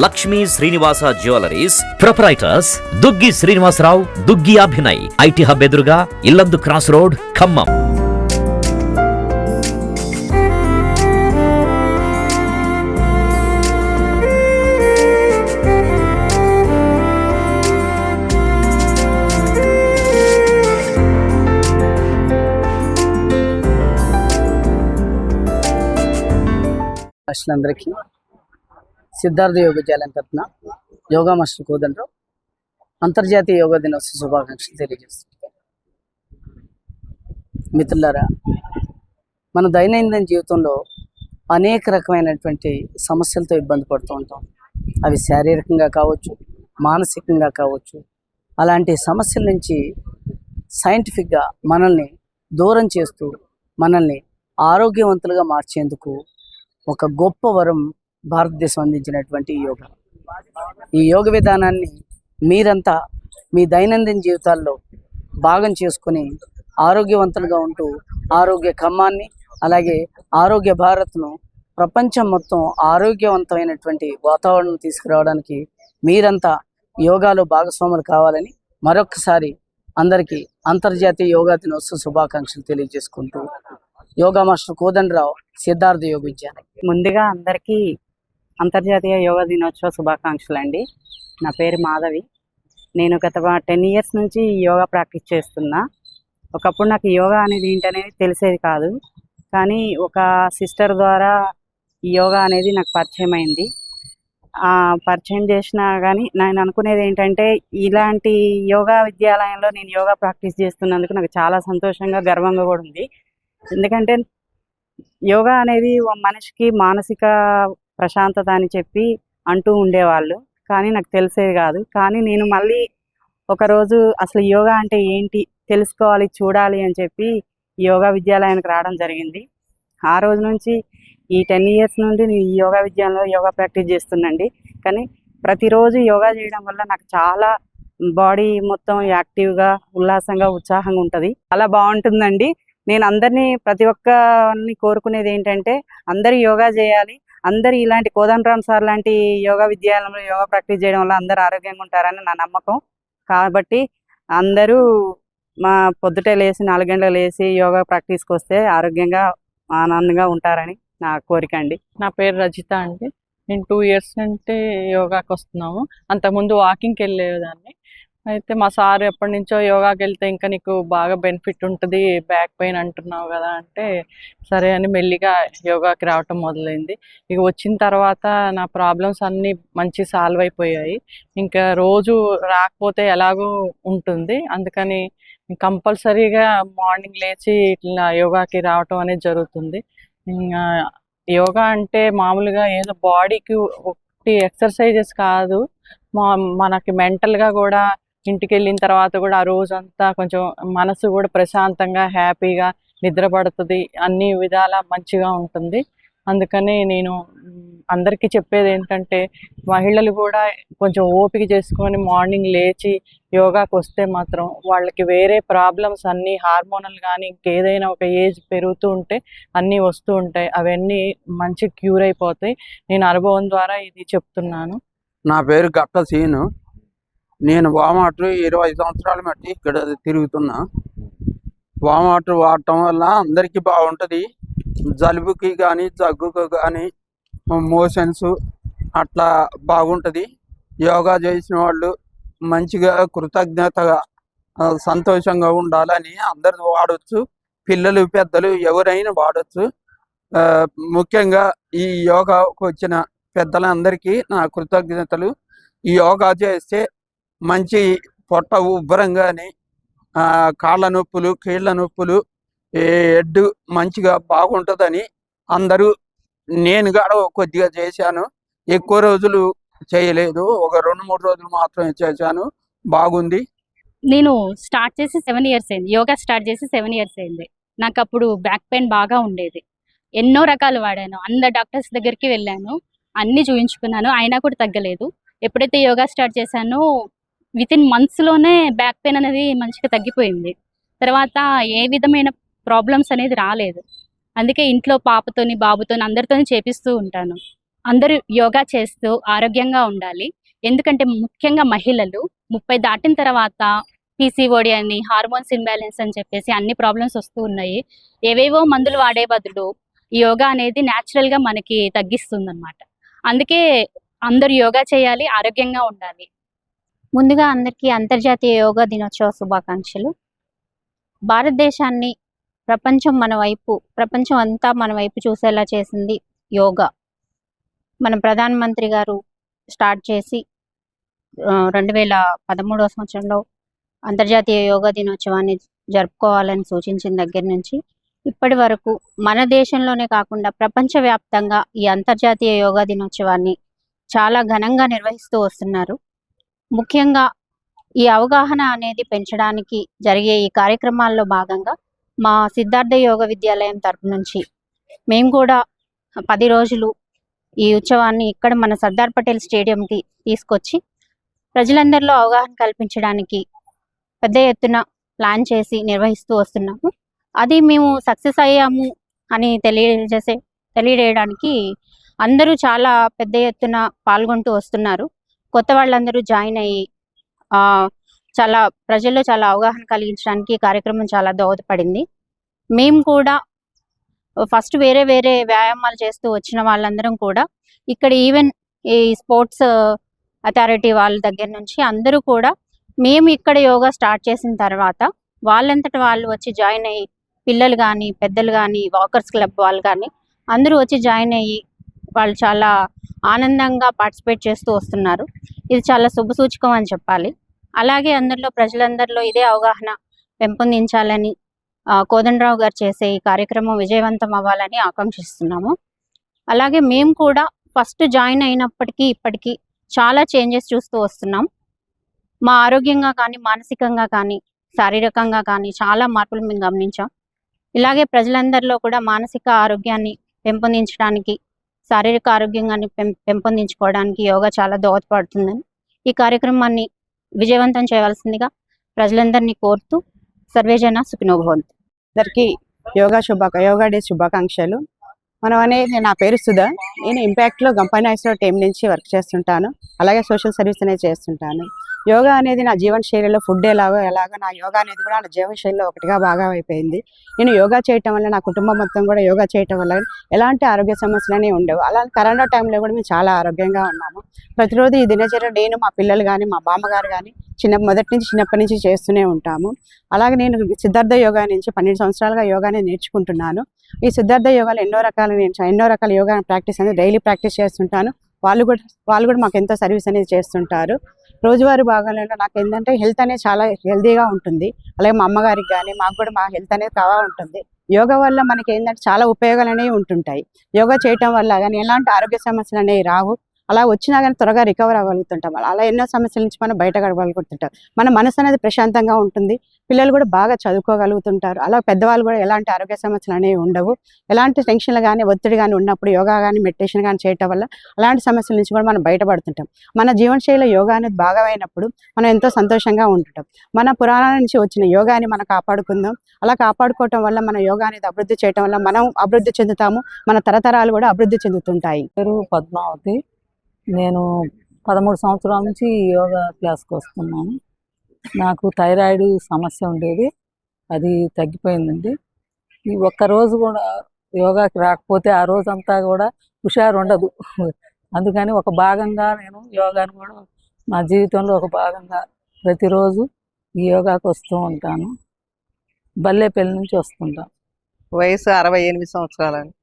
Lakshmi Srinivasa jewelleries proprietors Duggi Srinivasarao, Duggi Abhinay, IT hub ఎదురుగా Yellandu cross road, Khammam. అందరికీ సిద్ధార్థ యోగ విద్యాలయం తరఫున యోగా మాస్టర్ కోదండరావు అంతర్జాతీయ యోగా దినోత్సవ శుభాకాంక్షలు తెలియజేస్తున్నాను. మిత్రులారా, మన దైనందిన జీవితంలో అనేక రకమైనటువంటి సమస్యలతో ఇబ్బంది పడుతూ ఉంటాం. అవి శారీరకంగా కావచ్చు, మానసికంగా కావచ్చు. అలాంటి సమస్యల నుంచి సైంటిఫిక్గా మనల్ని దూరం చేస్తూ మనల్ని ఆరోగ్యవంతులుగా మార్చేందుకు ఒక గొప్ప వరం భారతదేశం అందించినటువంటి యోగా. ఈ యోగ విధానాన్ని మీరంతా మీ దైనందిన జీవితాల్లో భాగం చేసుకొని ఆరోగ్యవంతులుగా ఉంటూ ఆరోగ్య ఖమ్మాన్ని, అలాగే ఆరోగ్య భారత్ను, ప్రపంచం మొత్తం ఆరోగ్యవంతమైనటువంటి వాతావరణం తీసుకురావడానికి మీరంతా యోగాలో భాగస్వాములు కావాలని మరొకసారి అందరికీ అంతర్జాతీయ యోగా దినోత్సవ శుభాకాంక్షలు తెలియజేసుకుంటూ యోగా మాస్టర్ కోదండరావు, సిద్ధార్థ యోగ విద్యాలయం. ముందుగా అందరికీ అంతర్జాతీయ యోగా దినోత్సవ శుభాకాంక్షలు అండి. నా పేరు మాధవి. నేను గత 10 years నుంచి యోగా ప్రాక్టీస్ చేస్తున్నా. ఒకప్పుడు నాకు యోగా అనేది ఏంటనేది తెలిసేది కాదు, కానీ ఒక సిస్టర్ ద్వారా ఈ యోగా అనేది నాకు పరిచయం అయింది. పరిచయం చేసినా కానీ నేను అనుకునేది ఏంటంటే, ఇలాంటి యోగా విద్యాలయంలో నేను యోగా ప్రాక్టీస్ చేస్తున్నందుకు నాకు చాలా సంతోషంగా, గర్వంగా కూడా ఉంది. ఎందుకంటే యోగా అనేది మనిషికి మానసిక ప్రశాంతత అని చెప్పి అంటూ ఉండేవాళ్ళు, కానీ నాకు తెలిసేది కాదు. కానీ నేను మళ్ళీ ఒకరోజు అసలు యోగా అంటే ఏంటి తెలుసుకోవాలి, చూడాలి అని చెప్పి యోగా విద్యాలయానికి రావడం జరిగింది. ఆ రోజు నుంచి ఈ 10 years నుండి నేను ఈ యోగా విద్యాలయంలో యోగా ప్రాక్టీస్ చేస్తున్నాండి. కానీ ప్రతిరోజు యోగా చేయడం వల్ల నాకు చాలా బాడీ మొత్తం యాక్టివ్గా, ఉల్లాసంగా, ఉత్సాహంగా ఉంటుంది. చాలా బాగుంటుందండి. నేను అందరినీ, ప్రతి ఒక్కరిని కోరుకునేది ఏంటంటే అందరూ యోగా చేయాలి. అందరూ ఇలాంటి కోదండరామ్ సార్ లాంటి యోగా విద్యాలయంలో యోగా ప్రాక్టీస్ చేయడం వల్ల అందరూ ఆరోగ్యంగా ఉంటారని నా నమ్మకం. కాబట్టి అందరూ పొద్దుటే లేచి 4 గంటలకు లేచి యోగా ప్రాక్టీస్కి వస్తే ఆరోగ్యంగా, ఆనందంగా ఉంటారని నా కోరిక అండి. నా పేరు రజిత అండి. నేను 2 years నుండి యోగాకి వస్తున్నాము. అంతకుముందు వాకింగ్కి వెళ్ళేదాన్ని. అయితే మా సార్ ఎప్పటి నుంచో యోగాకి వెళ్తే ఇంకా నీకు బాగా బెనిఫిట్ ఉంటుంది, బ్యాక్ పెయిన్ అంటున్నావు కదా అంటే సరే అని మెల్లిగా యోగాకి రావటం మొదలైంది. ఇక వచ్చిన తర్వాత నా ప్రాబ్లమ్స్ అన్నీ మంచి సాల్వ్ అయిపోయాయి. ఇంకా రోజు రాకపోతే ఎలాగో ఉంటుంది, అందుకని కంపల్సరీగా మార్నింగ్ లేచి ఇట్లా యోగాకి రావటం అనేది జరుగుతుంది. యోగా అంటే మామూలుగా ఏదో బాడీకి ఒకటి ఎక్సర్సైజెస్ కాదు, మనకి మెంటల్గా కూడా ఇంటికి వెళ్ళిన తర్వాత కూడా ఆ రోజంతా కొంచెం మనసు కూడా ప్రశాంతంగా, హ్యాపీగా నిద్ర పడుతుంది, అన్ని విధాల మంచిగా ఉంటుంది. అందుకని నేను అందరికీ చెప్పేది ఏంటంటే, మహిళలు కూడా కొంచెం ఓపిక చేసుకొని మార్నింగ్ లేచి యోగాకి వస్తే మాత్రం వాళ్ళకి వేరే ప్రాబ్లమ్స్ అన్నీ, హార్మోనల్ కానీ ఇంకేదైనా ఒక ఏజ్ పెరుగుతూ ఉంటే అన్నీ వస్తూ ఉంటాయి, అవన్నీ మంచి క్యూర్ అయిపోతాయి. నేను అనుభవం ద్వారా ఇది చెప్తున్నాను. నా పేరు గట్ట సీను. నేను వామాటర్ 20 సంవత్సరాల మట్టి ఇక్కడ తిరుగుతున్నా. వామాటర్ వాడటం వల్ల అందరికీ బాగుంటుంది. జలుబుకి కానీ, దగ్గుకు కానీ, మోషన్స్ అట్లా బాగుంటుంది. యోగా చేసిన వాళ్ళు మంచిగా, కృతజ్ఞతగా, సంతోషంగా ఉండాలని అందరు వాడచ్చు. పిల్లలు, పెద్దలు ఎవరైనా వాడచ్చు. ముఖ్యంగా ఈ యోగాకు వచ్చిన పెద్దలందరికీ నా కృతజ్ఞతలు. ఈ యోగా చేస్తే మంచి పొట్ట ఉబ్బరంగాని, కాళ్ళ నొప్పులు, కీళ్ళ నొప్పులు, హెడ్ మంచిగా బాగుంటుందని అందరూ, నేను కూడా కొద్దిగా చేశాను. ఎక్కువ రోజులు చేయలేదు, ఒక 2-3 రోజులు మాత్రమే చేశాను. బాగుంది. నేను స్టార్ట్ చేసి 7 years అయింది. యోగా స్టార్ట్ చేసి 7 years అయింది. నాకు అప్పుడు బ్యాక్ పెయిన్ బాగా ఉండేది. ఎన్నో రకాలు వాడాను, అందరు డాక్టర్స్ దగ్గరికి వెళ్ళాను, అన్ని చూయించుకున్నాను, అయినా కూడా తగ్గలేదు. ఎప్పుడైతే యోగా స్టార్ట్ చేశానో వితిన్ మంత్స్లోనే బ్యాక్ పెయిన్ అనేది మంచిగా తగ్గిపోయింది. తర్వాత ఏ విధమైన ప్రాబ్లమ్స్ అనేది రాలేదు. అందుకే ఇంట్లో పాపతోని, బాబుతోని అందరితోని చేపిస్తూ ఉంటాను. అందరూ యోగా చేస్తూ ఆరోగ్యంగా ఉండాలి. ఎందుకంటే ముఖ్యంగా మహిళలు 30 దాటిన తర్వాత పీసీఓడి అని, హార్మోన్స్ ఇంబ్యాలెన్స్ అని చెప్పేసి అన్ని ప్రాబ్లమ్స్ వస్తూ ఉన్నాయి. ఏవేవో మందులు వాడే బదులు ఈ యోగా అనేది న్యాచురల్గా మనకి తగ్గిస్తుందన్నమాట. అందుకే అందరూ యోగా చేయాలి, ఆరోగ్యంగా ఉండాలి. ముందుగా అందరికీ అంతర్జాతీయ యోగా దినోత్సవ శుభాకాంక్షలు. భారతదేశాన్ని ప్రపంచం అంతా మన వైపు చూసేలా చేసింది యోగా. మన ప్రధానమంత్రి గారు స్టార్ట్ చేసి 2013వ సంవత్సరంలో అంతర్జాతీయ యోగా దినోత్సవాన్ని జరుపుకోవాలని సూచించిన దగ్గర నుంచి ఇప్పటి వరకు మన దేశంలోనే కాకుండా ప్రపంచవ్యాప్తంగా ఈ అంతర్జాతీయ యోగా దినోత్సవాన్ని చాలా ఘనంగా నిర్వహిస్తూ వస్తున్నారు. ముఖ్యంగా ఈ అవగాహన అనేది పెంచడానికి జరిగే ఈ కార్యక్రమాల్లో భాగంగా మా సిద్ధార్థ యోగ విద్యాలయం తరపు నుంచి మేము కూడా 10 రోజులు ఈ ఉత్సవాన్ని ఇక్కడ మన సర్దార్ పటేల్ స్టేడియంకి తీసుకొచ్చి ప్రజలందరిలో అవగాహన కల్పించడానికి పెద్ద ఎత్తున ప్లాన్ చేసి నిర్వహిస్తూ వస్తున్నాము. అది మేము సక్సెస్ అయ్యాము అని తెలియజేయడానికి అందరూ చాలా పెద్ద ఎత్తున పాల్గొంటూ వస్తున్నారు. కొత్త వాళ్ళందరూ జాయిన్ అయ్యి చాలా ప్రజల్లో చాలా అవగాహన కలిగించడానికి ఈ కార్యక్రమం చాలా దోహదపడింది. మేము కూడా ఫస్ట్ వేరే వ్యాయామాలు చేస్తూ వచ్చిన వాళ్ళందరం కూడా ఇక్కడ ఈవెన్ ఈ స్పోర్ట్స్ అథారిటీ వాళ్ళ దగ్గర నుంచి అందరూ కూడా మేము ఇక్కడ యోగా స్టార్ట్ చేసిన తర్వాత వాళ్ళంతట వాళ్ళు వచ్చి జాయిన్ అయ్యి, పిల్లలు కానీ పెద్దలు కానీ వాకర్స్ క్లబ్ వాళ్ళు కానీ అందరూ వచ్చి జాయిన్ అయ్యి వాళ్ళు చాలా ఆనందంగా పార్టిసిపేట్ చేస్తూ వస్తున్నారు. ఇది చాలా శుభసూచకం అని చెప్పాలి. అలాగే ప్రజలందరిలో ఇదే అవగాహన పెంపొందించాలని కోదండరావు గారు చేసే ఈ కార్యక్రమం విజయవంతం అవ్వాలని ఆకాంక్షిస్తున్నాము. అలాగే మేము కూడా ఫస్ట్ జాయిన్ అయినప్పటికీ ఇప్పటికీ చాలా చేంజెస్ చూస్తూ వస్తున్నాం. మా ఆరోగ్యంగా కానీ, మానసికంగా కానీ, శారీరకంగా కానీ చాలా మార్పులు మేము గమనించాం. ఇలాగే ప్రజలందరిలో కూడా మానసిక ఆరోగ్యాన్ని పెంపొందించడానికి, శారీరక ఆరోగ్యాన్ని పెంపొందించుకోవడానికి యోగా చాలా దోహదపడుతుందని ఈ కార్యక్రమాన్ని విజయవంతం చేయవలసిందిగా ప్రజలందరినీ కోరుతూ సర్వేజన సుఖినో భవంతు. అందరికీ యోగా డే శుభాకాంక్షలు. నా పేరు సుధా. నేను ఇంపాక్ట్లో గంపనాయిస్లో టీం నుంచి వర్క్ చేస్తుంటాను. అలాగే సోషల్ సర్వీస్ అనేది చేస్తుంటాను. యోగా అనేది నా జీవన శైలిలో ఫుడ్ ఎలాగో నా యోగా అనేది కూడా నా జీవన శైలిలో ఒకటిగా బాగా అయిపోయింది. నేను యోగా చేయటం వల్ల నా కుటుంబం మొత్తం కూడా యోగా చేయటం వల్ల ఎలాంటి ఆరోగ్య సమస్యలు అనేవి ఉండవు. అలాగే కరోనా టైంలో కూడా మేము చాలా ఆరోగ్యంగా ఉన్నాము. ప్రతిరోజు ఈ దినచర్య నేను, మా పిల్లలు కానీ, మా బామ్మగారు కానీ చిన్నప్పటి నుంచి చేస్తూనే ఉంటాము. అలాగే నేను సిద్ధార్థ యోగా నుంచి 12 సంవత్సరాలుగా యోగాని నేర్చుకుంటున్నాను. ఈ సిద్ధార్థ యోగాలో ఎన్నో రకాల యోగా ప్రాక్టీస్ అనేది డైలీ ప్రాక్టీస్ చేస్తుంటాను. వాళ్ళు కూడా మాకు ఎంతో సర్వీస్ అనేది చేస్తుంటారు. రోజువారీ భాగంలో నాకు ఏంటంటే హెల్త్ అనేది చాలా హెల్తీగా ఉంటుంది. అలాగే మా అమ్మగారికి కానీ మాకు కూడా మా హెల్త్ అనేది బాగా ఉంటుంది. యోగా వల్ల మనకి ఏంటంటే చాలా ఉపయోగాలు అనేవి ఉంటుంటాయి. యోగా చేయటం వల్ల కానీ ఎలాంటి ఆరోగ్య సమస్యలు అనేవి రావు. అలా వచ్చినా కానీ త్వరగా రికవర్ అవ్వగలుగుతుంటాం. అలా ఎన్నో సమస్యల నుంచి మనం బయటపడగలుగుతుంటాం. మన మనసు అనేది ప్రశాంతంగా ఉంటుంది. పిల్లలు కూడా బాగా చదువుకోగలుగుతుంటారు. అలా పెద్దవాళ్ళు కూడా ఎలాంటి ఆరోగ్య సమస్యలు అనేవి ఉండవు. ఎలాంటి టెన్షన్లు కానీ, ఒత్తిడి కానీ ఉన్నప్పుడు యోగా కానీ, మెడిటేషన్ కానీ చేయటం వల్ల అలాంటి సమస్యల నుంచి కూడా మనం బయటపడుతుంటాం. మన జీవనశైలిలో యోగా అనేది బాగా అయినప్పుడు మనం ఎంతో సంతోషంగా ఉంటుంటాం. మన పురాణాల నుంచి వచ్చిన యోగాని మనం కాపాడుకుందాం. అలా కాపాడుకోవటం వల్ల మన యోగా అనేది అభివృద్ధి చేయటం వల్ల మనం అభివృద్ధి చెందుతాము. మన తరతరాలు కూడా అభివృద్ధి చెందుతుంటాయి. పేరు పద్మావతి. నేను 13 సంవత్సరాల నుంచి యోగా క్లాస్కి వస్తున్నాను. నాకు థైరాయిడ్ సమస్య ఉండేది, అది తగ్గిపోయిందండి. ఈ ఒక్కరోజు కూడా యోగాకి రాకపోతే ఆ రోజంతా కూడా హుషారు ఉండదు. అందుకని ఒక భాగంగా నేను యోగాని కూడా నా జీవితంలో ఒక భాగంగా ప్రతిరోజు ఈ యోగాకి వస్తూ ఉంటాను. బల్లేపల్లి నుంచి వస్తుంటాను. వయసు 68 సంవత్సరాలండి.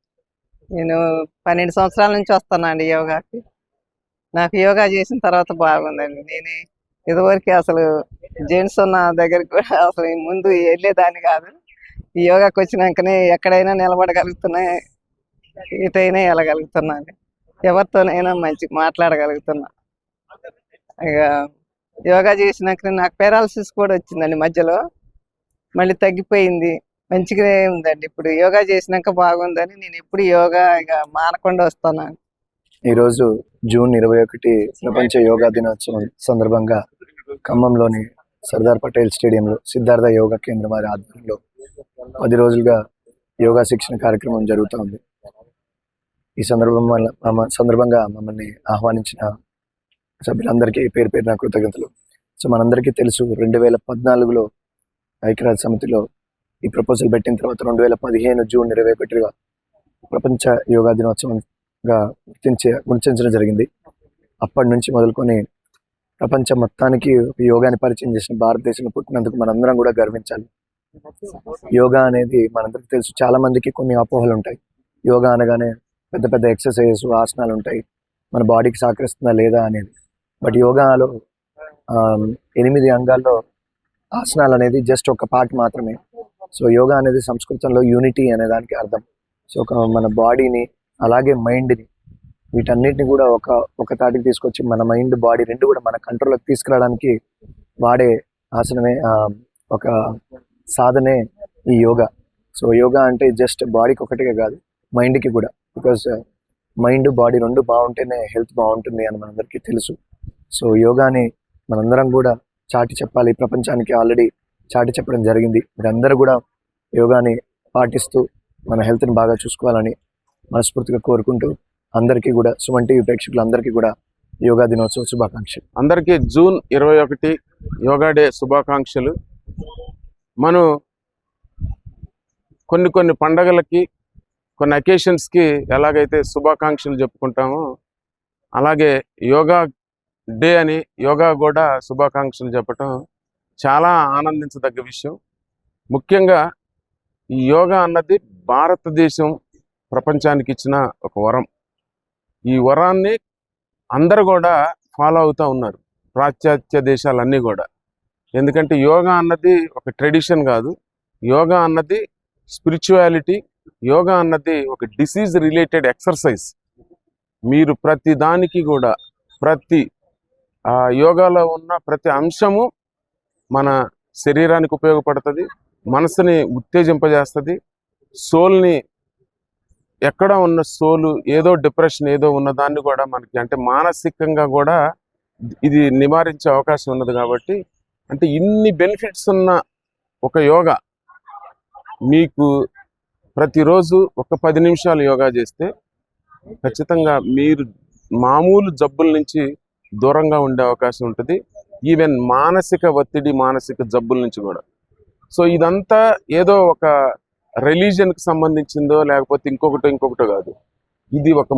నేను 12 సంవత్సరాల నుంచి వస్తానండి యోగాకి. నాకు యోగా చేసిన తర్వాత బాగుందండి. నేను ఇదివరకు అసలు జెంట్స్ ఉన్న దగ్గరికి కూడా అసలు ముందు వెళ్ళేదాన్ని కాదు. ఈ యోగాకి వచ్చినాకనే ఎక్కడైనా నిలబడగలుగుతున్నా, ఎటైనా వెళ్ళగలుగుతున్నాను, ఎవరితోనైనా మంచిగా మాట్లాడగలుగుతున్నా. ఇక యోగా చేసినాక నాకు పారాలసిస్ కూడా వచ్చిందండి మధ్యలో, మళ్ళీ తగ్గిపోయింది, మంచిగానే ఉందండి. ఇప్పుడు యోగా చేసినాక బాగుందని నేను ఎప్పుడు యోగా ఇక మానకుండా వస్తున్నాను. ఈరోజు జూన్ 21 ప్రపంచ యోగా దినోత్సవం సందర్భంగా ఖమ్మంలోని సర్దార్ పటేల్ స్టేడియంలో సిద్ధార్థ యోగా కేంద్రం వారి ఆధ్వర్యంలో 10 రోజులుగా యోగా శిక్షణ కార్యక్రమం జరుగుతూ ఉంది. ఈ సందర్భంగా మమ్మల్ని ఆహ్వానించిన సభ్యులందరికీ పేరు పేరున కృతజ్ఞతలు. సో మనందరికీ తెలుసు 2014లో ఐక్యరాజ్య సమితిలో ఈ ప్రపోజల్ పెట్టిన తర్వాత 2015 జూన్ 21గా ప్రపంచ యోగా దినోత్సవంగా గుర్తించడం జరిగింది. అప్పటి నుంచి మొదలుకొని ప్రపంచం మొత్తానికి యోగాని పరిచయం చేసిన భారతదేశంలో పుట్టినందుకు మనందరం కూడా గర్వించాలి. యోగా అనేది మనందరికీ తెలుసు, చాలా మందికి కొన్ని అపోహలు ఉంటాయి. యోగా అనగానే పెద్ద పెద్ద ఎక్సర్సైజెస్, ఆసనాలు ఉంటాయి, మన బాడీకి సహకరిస్తుందా లేదా అనేది. బట్ యోగాలో 8 అంగాల్లో ఆసనాలు అనేది జస్ట్ ఒక పార్ట్ మాత్రమే. సో యోగా అనేది సంస్కృతంలో యూనిటీ అనే దానికి అర్థం. సో మన బాడీని అలాగే మైండ్ని వీటన్నిటిని కూడా ఒక తాటికి తీసుకొచ్చి మన మైండ్ బాడీ రెండు కూడా మన కంట్రోల్లోకి తీసుకురావడానికి వాడే ఆసనమే, ఒక సాధనే ఈ యోగా. సో యోగా అంటే జస్ట్ బాడీకి ఒకటిగా కాదు, మైండ్కి కూడా. బికాస్ మైండ్ బాడీ రెండు బాగుంటేనే హెల్త్ బాగుంటుంది అని మనందరికీ తెలుసు. సో యోగాని మనందరం కూడా చాటి చెప్పాలి, ప్రపంచానికి ఆల్రెడీ చాటి చెప్పడం జరిగింది. మీరందరూ కూడా యోగాని పాటిస్తూ మన హెల్త్ని బాగా చూసుకోవాలని మనస్ఫూర్తిగా కోరుకుంటూ అందరికీ కూడా సుమన్ టీవీ ప్రేక్షకులందరికీ కూడా యోగా దినోత్సవ శుభాకాంక్షలు. అందరికీ జూన్ 21 యోగా డే శుభాకాంక్షలు. మనం కొన్ని పండగలకి, కొన్ని అకేషన్స్కి ఎలాగైతే శుభాకాంక్షలు చెప్పుకుంటామో అలాగే యోగా డే అని యోగా కూడా శుభాకాంక్షలు చెప్పటం చాలా ఆనందించదగ్గ విషయం. ముఖ్యంగా ఈ యోగా అన్నది భారతదేశం ప్రపంచానికి ఇచ్చిన ఒక వరం. ఈ వరాన్ని అందరూ కూడా ఫాలో అవుతూ ఉన్నారు, పాశ్చాత్య దేశాలన్నీ కూడా. ఎందుకంటే యోగా అన్నది ఒక ట్రెడిషన్ కాదు, యోగా అన్నది స్పిరిచువాలిటీ, యోగా అన్నది ఒక డిసీజ్ రిలేటెడ్ ఎక్సర్సైజ్. మీరు ప్రతి దానికి కూడా యోగాలో ఉన్న ప్రతి అంశము మన శరీరానికి ఉపయోగపడుతుంది, మనసుని ఉత్తేజింపజేస్తుంది, సోల్ని, ఎక్కడ ఉన్న సోలు ఏదో డిప్రెషన్ ఏదో ఉన్న దాన్ని కూడా మనకి అంటే మానసికంగా కూడా ఇది నివారించే అవకాశం ఉన్నది. కాబట్టి అంటే ఇన్ని బెనిఫిట్స్ ఉన్న ఒక యోగా మీకు ప్రతిరోజు ఒక 10 నిమిషాలు యోగా చేస్తే ఖచ్చితంగా మీరు మామూలు జబ్బుల నుంచి దూరంగా ఉండే అవకాశం ఉంటుంది, ఈవెన్ మానసిక ఒత్తిడి, మానసిక జబ్బుల నుంచి కూడా. సో ఇదంతా ఏదో ఒక రిలీజియన్కి సంబంధించిందో లేకపోతే ఇంకొకటో కాదు. ఇది ఒక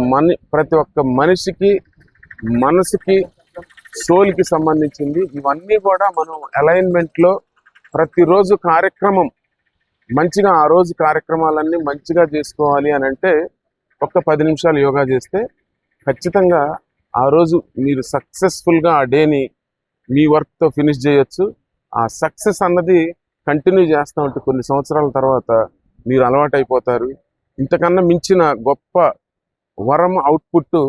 ప్రతి ఒక్క మనిషికి, మనసుకి, సోల్కి సంబంధించింది. ఇవన్నీ కూడా మనం అలైన్మెంట్లో ప్రతిరోజు కార్యక్రమం మంచిగా, ఆ రోజు కార్యక్రమాలన్నీ మంచిగా చేసుకోవాలి అని అంటే ఒక్క 10 నిమిషాలు యోగా చేస్తే ఖచ్చితంగా ఆ రోజు మీరు సక్సెస్ఫుల్గా ఆ డేని మీ వర్క్తో ఫినిష్ చేయొచ్చు. ఆ సక్సెస్ అన్నది కంటిన్యూ చేస్తూ ఉంటే కొన్ని సంవత్సరాల తర్వాత మీరు అలవాటు అయిపోతారు. ఇంతకన్నా మించిన గొప్ప వరం, అవుట్పుట్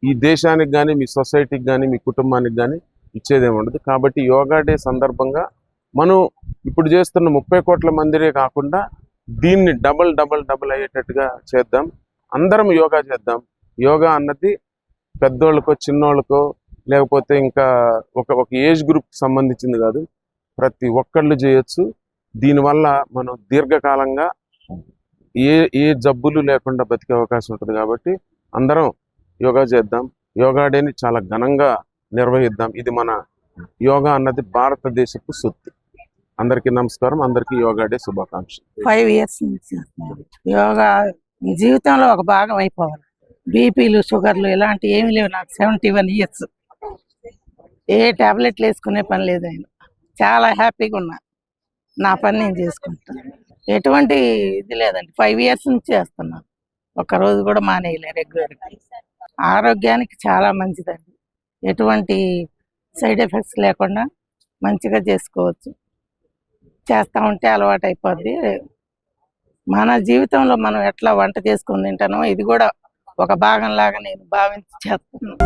ఈ దేశానికి కానీ, మీ సొసైటీకి కానీ, మీ కుటుంబానికి కానీ ఇచ్చేదేమి ఉండదు. కాబట్టి యోగా డే సందర్భంగా మనం ఇప్పుడు చేస్తున్న 30 కోట్ల మందిరే కాకుండా దీన్ని డబల్ అయ్యేటట్టుగా చేద్దాం. అందరం యోగా చేద్దాం. యోగా అన్నది పెద్దోళ్ళకో, చిన్నోళ్ళకో, లేకపోతే ఇంకా ఒక ఏజ్ గ్రూప్కి సంబంధించింది కాదు, ప్రతి ఒక్కళ్ళు చేయొచ్చు. దీనివల్ల మనం దీర్ఘకాలంగా ఏ జబ్బులు లేకుండా బతికే అవకాశం ఉంటుంది. కాబట్టి అందరం యోగా చేద్దాం. యోగా డేని చాలా ఘనంగా నిర్వహిద్దాం. ఇది మన యోగా అన్నది భారతదేశపు సొత్తు. అందరికీ నమస్కారం, అందరికీ యోగా డే శుభాకాంక్షలు. 5 years నుంచి యోగా జీవితంలో ఒక భాగం అయిపోవాలి. బీపీలు, షుగర్లు ఇలాంటి ఏమీ లేవు. నాకు 71 years. ఏ టాబ్లెట్లు వేసుకునే పని లేదు. ఆయన చాలా హ్యాపీగా ఉన్నా, నా పని నేను చేసుకుంటాను. ఎటువంటి ఇది లేదండి. 5 years నుంచి చేస్తున్నాను, ఒక్కరోజు కూడా మానేయలే, రెగ్యులర్గా. ఆరోగ్యానికి చాలా మంచిదండి. ఎటువంటి సైడ్ ఎఫెక్ట్స్ లేకుండా మంచిగా చేసుకోవచ్చు. చేస్తూ ఉంటే అలవాటు అయిపోద్ది. మన జీవితంలో మనం ఎట్లా వంట చేసుకుని తింటానో ఇది కూడా ఒక భాగంలాగా నేను భావించి చేస్తున్నాను.